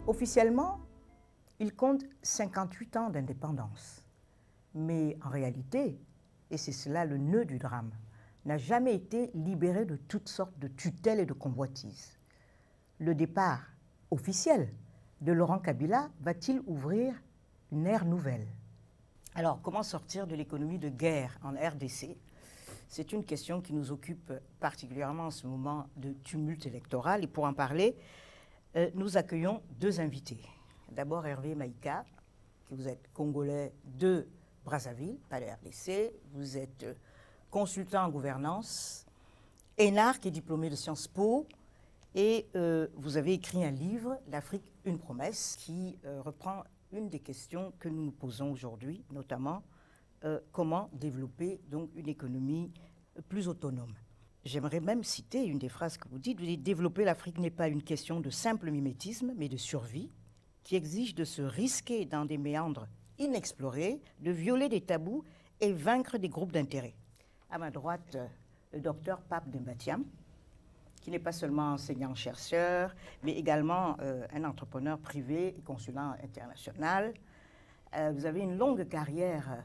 Officiellement, il compte 58 ans d'indépendance. Mais en réalité, et c'est cela le nœud du drame, n'a jamais été libéré de toutes sortes de tutelles et de convoitises. Le départ officiel de Laurent Kabila va-t-il ouvrir une ère nouvelle? Alors, comment sortir de l'économie de guerre en RDC? C'est une question qui nous occupe particulièrement en ce moment de tumulte électoral. Et pour en parler, nous accueillons deux invités. D'abord Hervé Maïka, vous êtes congolais de Brazzaville, pas de RDC. Vous êtes consultant en gouvernance, énarque et diplômé de Sciences Po. Et vous avez écrit un livre, L'Afrique, une promesse, qui reprend une des questions que nous nous posons aujourd'hui, notamment comment développer donc une économie plus autonome. J'aimerais même citer une des phrases que vous dites, développer l'Afrique n'est pas une question de simple mimétisme, mais de survie, qui exige de se risquer dans des méandres inexplorés, de violer des tabous et vaincre des groupes d'intérêt. À ma droite, le docteur Pape Demba-Thiam, qui n'est pas seulement enseignant-chercheur, mais également un entrepreneur privé et consulat international. Vous avez une longue carrière,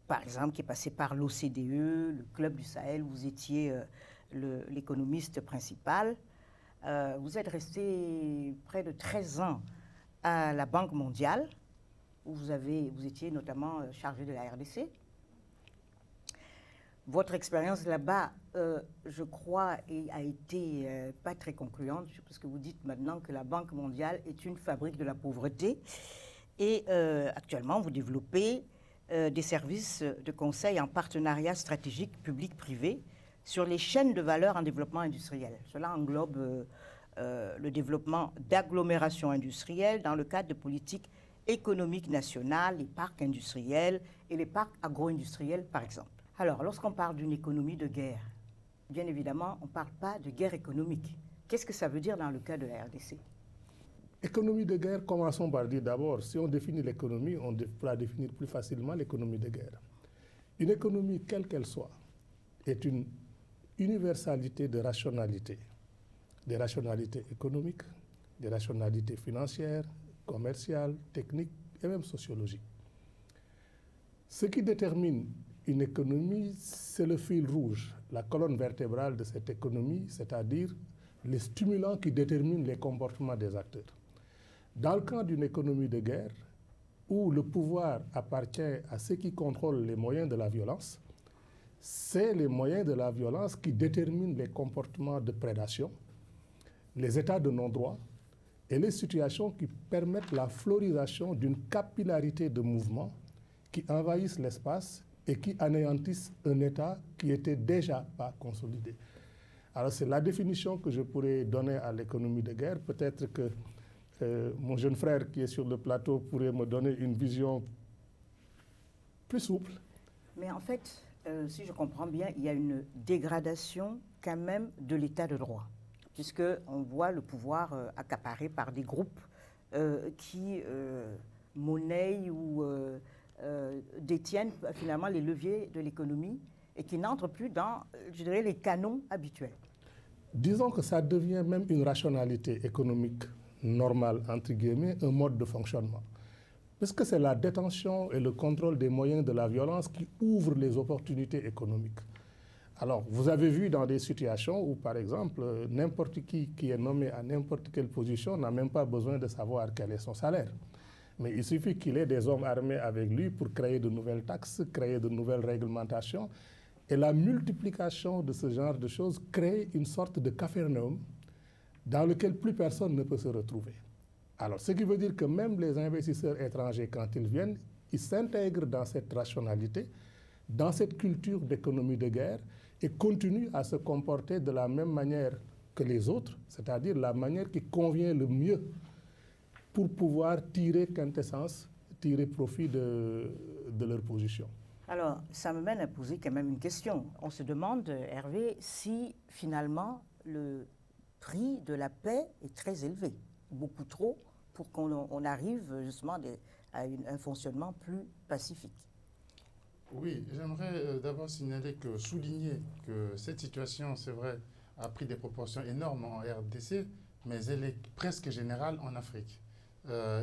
par exemple, qui est passée par l'OCDE, le Club du Sahel, où vous étiez l'économiste principal. Vous êtes resté près de 13 ans à la Banque mondiale, où vous étiez notamment chargé de la RDC. Votre expérience là-bas, je crois, a été pas très concluante, parce que vous dites maintenant que la Banque mondiale est une fabrique de la pauvreté. Et actuellement, vous développez des services de conseil en partenariat stratégique public-privé sur les chaînes de valeur en développement industriel. Cela englobe le développement d'agglomérations industrielles dans le cadre de politiques économiques nationales, les parcs industriels et les parcs agro-industriels, par exemple. Alors, lorsqu'on parle d'une économie de guerre, bien évidemment, on ne parle pas de guerre économique. Qu'est-ce que ça veut dire dans le cas de la RDC? Économie de guerre, commençons par dire d'abord, si on définit l'économie, on pourra définir plus facilement l'économie de guerre. Une économie, quelle qu'elle soit, est une universalité de rationalité. Des rationalités économiques, des rationalités financières, commerciales, techniques et même sociologiques. Ce qui détermine une économie, c'est le fil rouge, la colonne vertébrale de cette économie, c'est-à-dire les stimulants qui déterminent les comportements des acteurs. Dans le cas d'une économie de guerre, où le pouvoir appartient à ceux qui contrôlent les moyens de la violence, c'est les moyens de la violence qui déterminent les comportements de prédation, les états de non-droit et les situations qui permettent la florisation d'une capillarité de mouvements qui envahissent l'espace et qui anéantissent un État qui était déjà pas consolidé. Alors c'est la définition que je pourrais donner à l'économie de guerre. Peut-être que mon jeune frère qui est sur le plateau pourrait me donner une vision plus souple. Mais en fait, si je comprends bien, il y a une dégradation quand même de l'état de droit, puisqu'on voit le pouvoir accaparé par des groupes qui monnaient ou détiennent finalement les leviers de l'économie et qui n'entrent plus dans, je dirais, les canons habituels. Disons que ça devient même une rationalité économique normale, entre guillemets, un mode de fonctionnement. Parce que c'est la détention et le contrôle des moyens de la violence qui ouvrent les opportunités économiques. Alors, vous avez vu dans des situations où, par exemple, n'importe qui est nommé à n'importe quelle position n'a même pas besoin de savoir quel est son salaire. Mais il suffit qu'il ait des hommes armés avec lui pour créer de nouvelles taxes, créer de nouvelles réglementations. Et la multiplication de ce genre de choses crée une sorte de capharnaüm dans lequel plus personne ne peut se retrouver. Alors, ce qui veut dire que même les investisseurs étrangers, quand ils viennent, ils s'intègrent dans cette rationalité, dans cette culture d'économie de guerre et continuent à se comporter de la même manière que les autres, c'est-à-dire la manière qui convient le mieux pour pouvoir tirer quintessence, tirer profit de leur position. Alors, ça me mène à poser quand même une question. On se demande, Hervé, si finalement le prix de la paix est très élevé, beaucoup trop, pour qu'on arrive justement à un fonctionnement plus pacifique. Oui, j'aimerais d'abord souligner que cette situation, c'est vrai, a pris des proportions énormes en RDC, mais elle est presque générale en Afrique.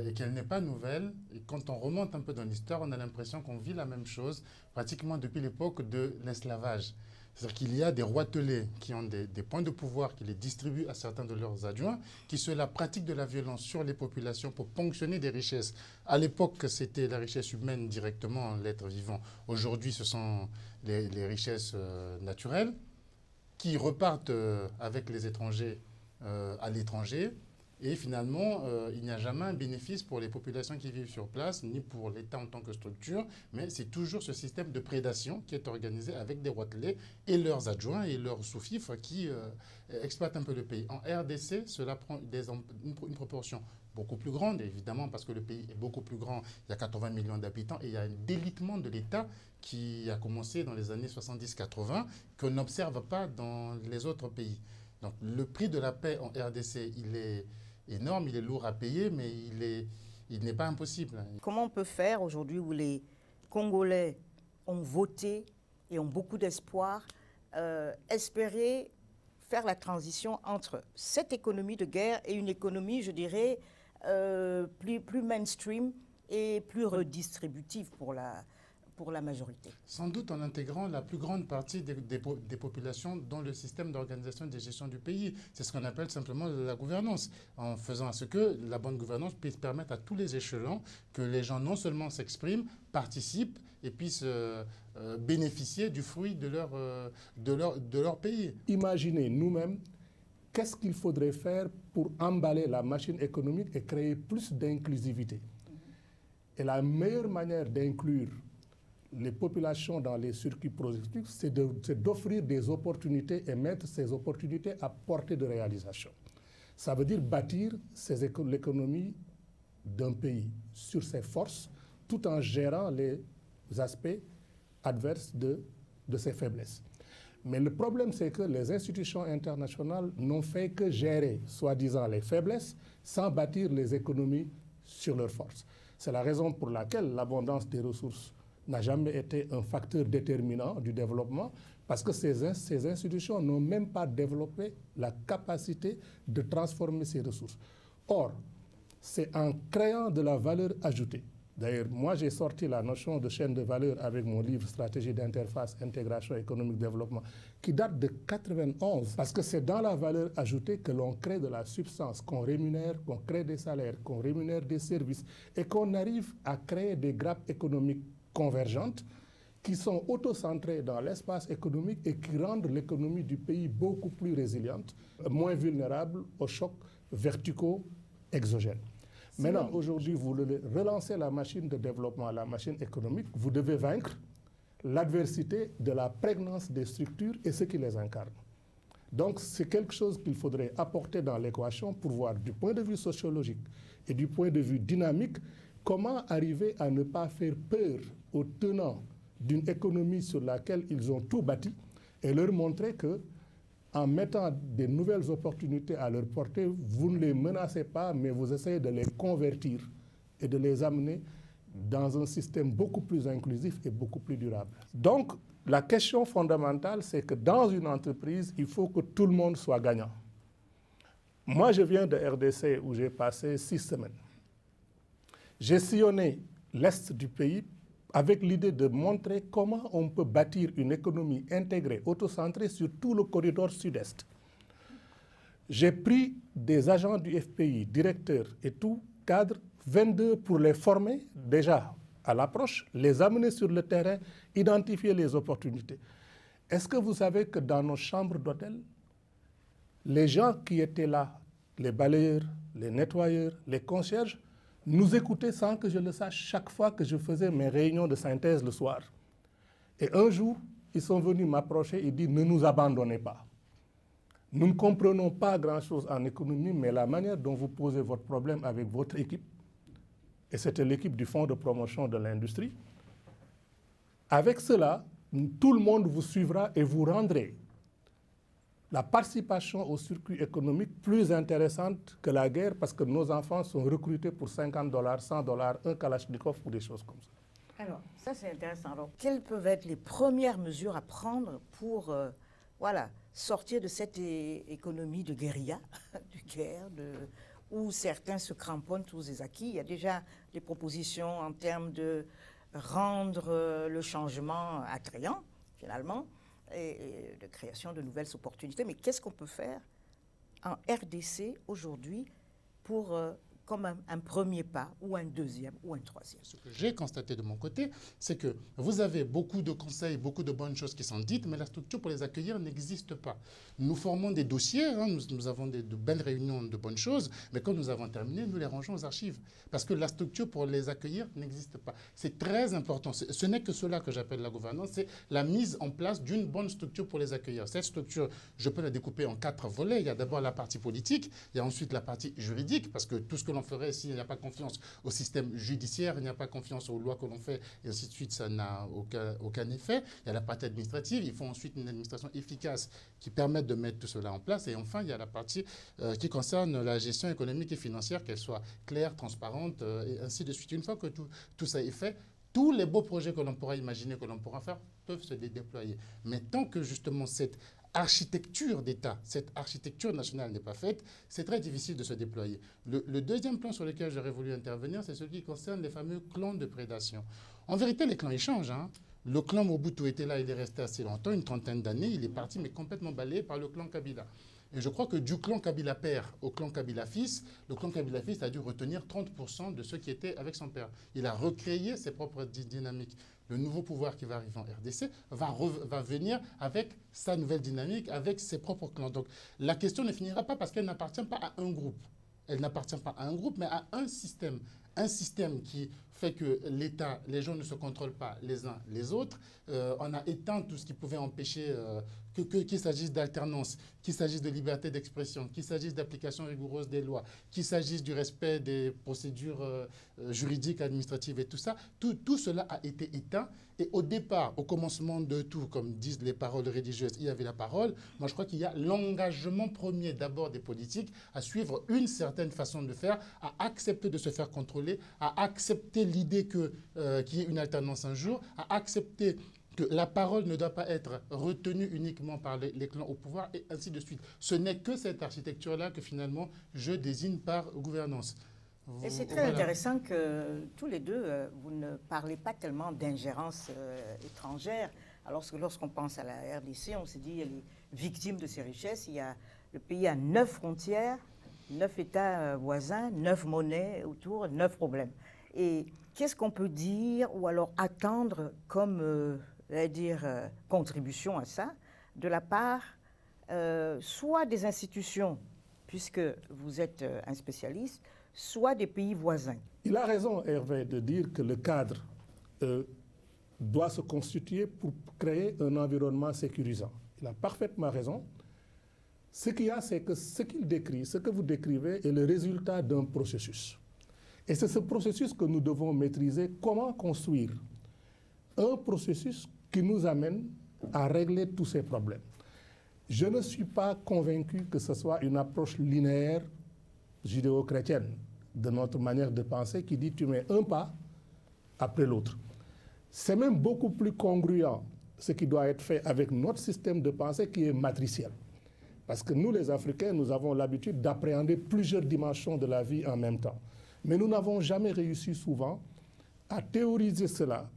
Et qu'elle n'est pas nouvelle. Et quand on remonte un peu dans l'histoire, on a l'impression qu'on vit la même chose pratiquement depuis l'époque de l'esclavage. C'est-à-dire qu'il y a des roitelets qui ont des points de pouvoir, qui les distribuent à certains de leurs adjoints, qui ceux-là pratiquent de la violence sur les populations pour ponctionner des richesses. À l'époque, c'était la richesse humaine directement, l'être vivant. Aujourd'hui, ce sont les richesses naturelles qui repartent avec les étrangers à l'étranger. Et finalement, il n'y a jamais un bénéfice pour les populations qui vivent sur place, ni pour l'État en tant que structure, mais c'est toujours ce système de prédation qui est organisé avec des roitelets et leurs adjoints et leurs sous-fifres qui exploitent un peu le pays. En RDC, cela prend une proportion beaucoup plus grande, évidemment, parce que le pays est beaucoup plus grand. Il y a 80 millions d'habitants et il y a un délitement de l'État qui a commencé dans les années 70-80 qu'on n'observe pas dans les autres pays. Donc le prix de la paix en RDC, il est énorme, il est lourd à payer, mais il n'est pas impossible. Comment on peut faire aujourd'hui où les Congolais ont voté et ont beaucoup d'espoir, espérer faire la transition entre cette économie de guerre et une économie, je dirais, plus mainstream et plus redistributive pour la majorité? Sans doute en intégrant la plus grande partie des populations dans le système d'organisation et de gestion du pays. C'est ce qu'on appelle simplement la gouvernance, en faisant à ce que la bonne gouvernance puisse permettre à tous les échelons que les gens non seulement s'expriment, participent et puissent bénéficier du fruit de leur pays. Imaginez nous-mêmes qu'est-ce qu'il faudrait faire pour emballer la machine économique et créer plus d'inclusivité. Et la meilleure manière d'inclure les populations dans les circuits productifs, c'est d'offrir des opportunités et mettre ces opportunités à portée de réalisation. Ça veut dire bâtir l'économie d'un pays sur ses forces, tout en gérant les aspects adverses de ses faiblesses. Mais le problème, c'est que les institutions internationales n'ont fait que gérer, soi-disant, les faiblesses, sans bâtir les économies sur leurs forces. C'est la raison pour laquelle l'abondance des ressources n'a jamais été un facteur déterminant du développement, parce que ces institutions n'ont même pas développé la capacité de transformer ces ressources. Or, c'est en créant de la valeur ajoutée. D'ailleurs, moi, j'ai sorti la notion de chaîne de valeur avec mon livre « Stratégie d'interface, intégration économique, développement » qui date de 1991, parce que c'est dans la valeur ajoutée que l'on crée de la substance, qu'on rémunère, qu'on crée des salaires, qu'on rémunère des services et qu'on arrive à créer des grappes économiques convergentes qui sont auto-centrées dans l'espace économique et qui rendent l'économie du pays beaucoup plus résiliente, moins vulnérable aux chocs verticaux exogènes. Maintenant, aujourd'hui, vous relancez la machine de développement, la machine économique, vous devez vaincre l'adversité de la prégnance des structures et ceux qui les incarnent. Donc, c'est quelque chose qu'il faudrait apporter dans l'équation pour voir du point de vue sociologique et du point de vue dynamique comment arriver à ne pas faire peur aux tenants d'une économie sur laquelle ils ont tout bâti et leur montrer que, en mettant des nouvelles opportunités à leur portée, vous ne les menacez pas, mais vous essayez de les convertir et de les amener dans un système beaucoup plus inclusif et beaucoup plus durable. Donc, la question fondamentale, c'est que dans une entreprise, il faut que tout le monde soit gagnant. Moi, je viens de RDC où j'ai passé 6 semaines. J'ai sillonné l'Est du pays avec l'idée de montrer comment on peut bâtir une économie intégrée, autocentrée sur tout le corridor sud-est. J'ai pris des agents du FPI, directeurs et tout, cadres, 22 pour les former déjà à l'approche, les amener sur le terrain, identifier les opportunités. Est-ce que vous savez que dans nos chambres d'hôtel, les gens qui étaient là, les balayeurs, les nettoyeurs, les concierges, nous écoutaient sans que je le sache chaque fois que je faisais mes réunions de synthèse le soir. Et un jour, ils sont venus m'approcher et dire « Ne nous abandonnez pas. Nous ne comprenons pas grand-chose en économie, mais la manière dont vous posez votre problème avec votre équipe, et c'était l'équipe du Fonds de promotion de l'industrie, avec cela, tout le monde vous suivra et vous rendrez la participation au circuit économique plus intéressante que la guerre parce que nos enfants sont recrutés pour $50, $100, un Kalachnikov ou des choses comme ça. Alors, ça c'est intéressant. Alors, quelles peuvent être les premières mesures à prendre pour sortir de cette économie de guérilla, de guerre, où certains se cramponnent tous les acquis. Il y a déjà des propositions en termes de rendre le changement attrayant, finalement, et de création de nouvelles opportunités. Mais qu'est-ce qu'on peut faire en RDC aujourd'hui pour comme un premier pas, ou un deuxième, ou un troisième? Ce que j'ai constaté de mon côté, c'est que vous avez beaucoup de conseils, beaucoup de bonnes choses qui sont dites, mais la structure pour les accueillir n'existe pas. Nous formons des dossiers, hein, nous avons de belles réunions de bonnes choses, mais quand nous avons terminé, nous les rangeons aux archives. Parce que la structure pour les accueillir n'existe pas. C'est très important. Ce n'est que cela que j'appelle la gouvernance, c'est la mise en place d'une bonne structure pour les accueillir. Cette structure, je peux la découper en 4 volets. Il y a d'abord la partie politique, il y a ensuite la partie juridique, parce que tout ce que l'on ferait s'il n'y a pas confiance au système judiciaire, il n'y a pas confiance aux lois que l'on fait, et ainsi de suite, ça n'a aucun effet. Il y a la partie administrative, il faut ensuite une administration efficace qui permette de mettre tout cela en place. Et enfin, il y a la partie qui concerne la gestion économique et financière, qu'elle soit claire, transparente, et ainsi de suite. Une fois que tout ça est fait, tous les beaux projets que l'on pourra imaginer, que l'on pourra faire, peuvent se déployer. Mais tant que justement cette architecture d'État, cette architecture nationale n'est pas faite, c'est très difficile de se déployer. Le deuxième plan sur lequel j'aurais voulu intervenir, c'est celui qui concerne les fameux clans de prédation. En vérité, les clans, ils changent. Hein. Le clan Mobutu était là, il est resté assez longtemps, une trentaine d'années, il est parti, mais complètement balayé par le clan Kabila. Et je crois que du clan Kabila père au clan Kabila fils, le clan Kabila fils a dû retenir 30% de ceux qui étaient avec son père. Il a recréé ses propres dynamiques. Le nouveau pouvoir qui va arriver en RDC va venir avec sa nouvelle dynamique, avec ses propres clans. Donc la question ne finira pas parce qu'elle n'appartient pas à un groupe. Elle n'appartient pas à un groupe, mais à un système. Un système qui fait que l'État, les gens ne se contrôlent pas les uns les autres. On a éteint tout ce qui pouvait empêcher qu'il s'agisse d'alternance, qu'il s'agisse de liberté d'expression, qu'il s'agisse d'application rigoureuse des lois, qu'il s'agisse du respect des procédures juridiques, administratives et tout ça. Tout cela a été éteint. Et au départ, au commencement de tout, comme disent les paroles religieuses, il y avait la parole. Moi, je crois qu'il y a l'engagement premier d'abord des politiques à suivre une certaine façon de faire, à accepter de se faire contrôler, à accepter l'idée qu'il y ait une alternance un jour, à accepter que la parole ne doit pas être retenue uniquement par les clans au pouvoir, et ainsi de suite. Ce n'est que cette architecture-là que finalement je désigne par gouvernance. Et c'est très intéressant que tous les deux, vous ne parlez pas tellement d'ingérence étrangère. Alors que lorsqu'on pense à la RDC, on se dit elle est victime de ses richesses. Le pays a 9 frontières, 9 États voisins, 9 monnaies autour, 9 problèmes. Et qu'est-ce qu'on peut dire ou alors attendre comme contribution à ça de la part soit des institutions, puisque vous êtes un spécialiste, soit des pays voisins? Il a raison, Hervé, de dire que le cadre doit se constituer pour créer un environnement sécurisant. Il a parfaitement raison. Ce qu'il y a, c'est que ce qu'il décrit, ce que vous décrivez, est le résultat d'un processus. Et c'est ce processus que nous devons maîtriser. Comment construire un processus qui nous amène à régler tous ces problèmes? Je ne suis pas convaincu que ce soit une approche linéaire judéo-chrétienne de notre manière de penser qui dit tu mets un pas après l'autre. C'est même beaucoup plus congruent ce qui doit être fait avec notre système de pensée qui est matriciel. Parce que nous, les Africains, nous avons l'habitude d'appréhender plusieurs dimensions de la vie en même temps. Mais nous n'avons jamais réussi souvent à théoriser cela,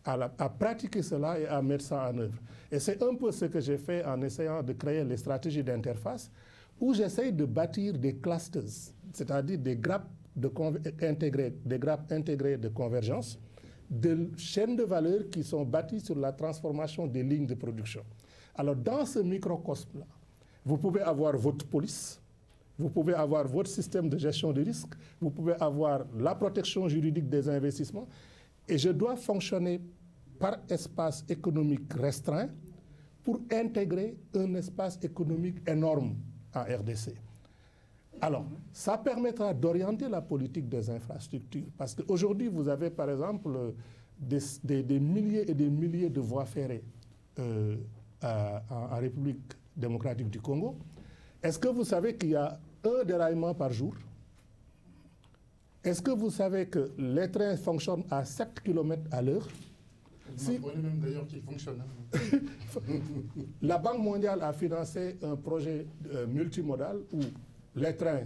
à pratiquer cela et à mettre ça en œuvre. Et c'est un peu ce que j'ai fait en essayant de créer les stratégies d'interface où j'essaye de bâtir des clusters, c'est-à-dire des grappes intégrées de convergence, de chaînes de valeur qui sont bâties sur la transformation des lignes de production. Alors, dans ce microcosme-là, vous pouvez avoir votre police, vous pouvez avoir votre système de gestion des risques, vous pouvez avoir la protection juridique des investissements, et je dois fonctionner par espace économique restreint pour intégrer un espace économique énorme en RDC. Alors, ça permettra d'orienter la politique des infrastructures. Parce qu'aujourd'hui, vous avez par exemple des milliers et des milliers de voies ferrées en République démocratique du Congo. Est-ce que vous savez qu'il y a un déraillement par jour? Est-ce que vous savez que les trains fonctionnent à 7 km à l'heure? Vous m'apprenez même d'ailleurs qu'il fonctionne. La Banque mondiale a financé un projet multimodal où les trains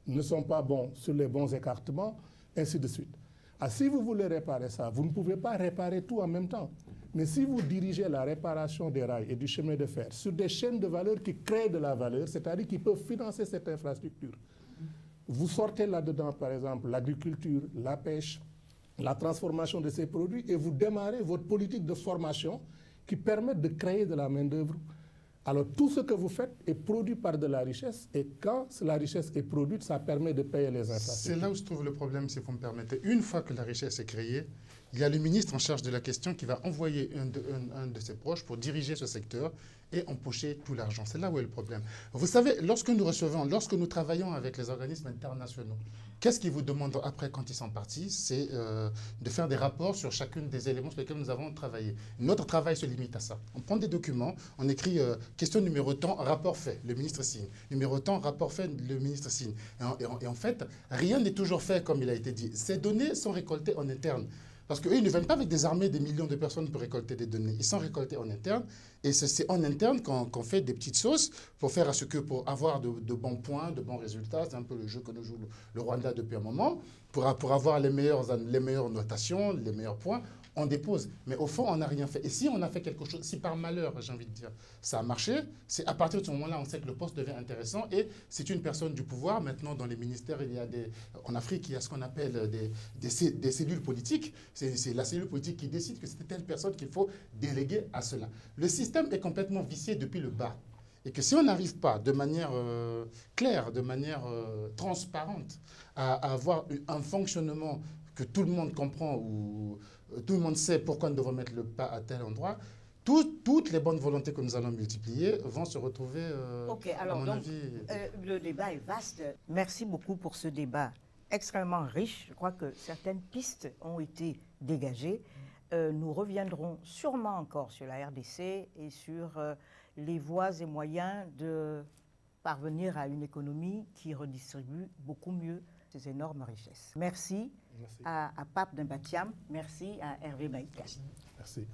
ne sont pas bons sur les bons écartements, ainsi de suite. Ah, si vous voulez réparer ça, vous ne pouvez pas réparer tout en même temps. Mais si vous dirigez la réparation des rails et du chemin de fer sur des chaînes de valeur qui créent de la valeur, c'est-à-dire qui peuvent financer cette infrastructure, vous sortez là-dedans, par exemple, l'agriculture, la pêche, la transformation de ces produits et vous démarrez votre politique de formation qui permet de créer de la main-d'œuvre. Alors, tout ce que vous faites est produit par de la richesse et quand la richesse est produite, ça permet de payer les infrastructures. C'est là où se trouve le problème, si vous me permettez. Une fois que la richesse est créée, il y a le ministre en charge de la question qui va envoyer un de ses proches pour diriger ce secteur et empocher tout l'argent. C'est là où est le problème. Vous savez, lorsque nous travaillons avec les organismes internationaux, qu'est-ce qu'ils vous demandent après quand ils sont partis? C'est de faire des rapports sur chacun des éléments sur lesquels nous avons travaillé. Notre travail se limite à ça. On prend des documents, on écrit question numéro tant, rapport fait, le ministre signe. Numéro tant, rapport fait, le ministre signe. Et en fait, rien n'est toujours fait comme il a été dit. Ces données sont récoltées en interne. Parce qu'eux, ils ne viennent pas avec des armées, des millions de personnes pour récolter des données. Ils sont récoltés en interne. Et c'est en interne qu'on fait des petites sauces pour faire à ce que, pour avoir de bons points, de bons résultats. C'est un peu le jeu que nous joue le Rwanda depuis un moment. Pour avoir les meilleures notations, les meilleurs points, on dépose. Mais au fond, on n'a rien fait. Et si on a fait quelque chose, si par malheur, j'ai envie de dire, ça a marché, c'est à partir de ce moment-là, on sait que le poste devient intéressant. Et c'est une personne du pouvoir. Maintenant, dans les ministères, il y a en Afrique, il y a ce qu'on appelle des cellules politiques. C'est la cellule politique qui décide que c'est telle personne qu'il faut déléguer à cela. Le système est complètement vicié depuis le bas. Et que si on n'arrive pas de manière claire, de manière transparente, à avoir un fonctionnement que tout le monde comprend ou tout le monde sait pourquoi nous devons mettre le pas à tel endroit, toutes les bonnes volontés que nous allons multiplier vont se retrouver, à mon avis... Le débat est vaste. Merci beaucoup pour ce débat extrêmement riche. Je crois que certaines pistes ont été dégagées. Nous reviendrons sûrement encore sur la RDC et sur les voies et moyens de parvenir à une économie qui redistribue beaucoup mieux ces énormes richesses. Merci. À Pape Demba Thiam, merci à Hervé Baïka. Merci.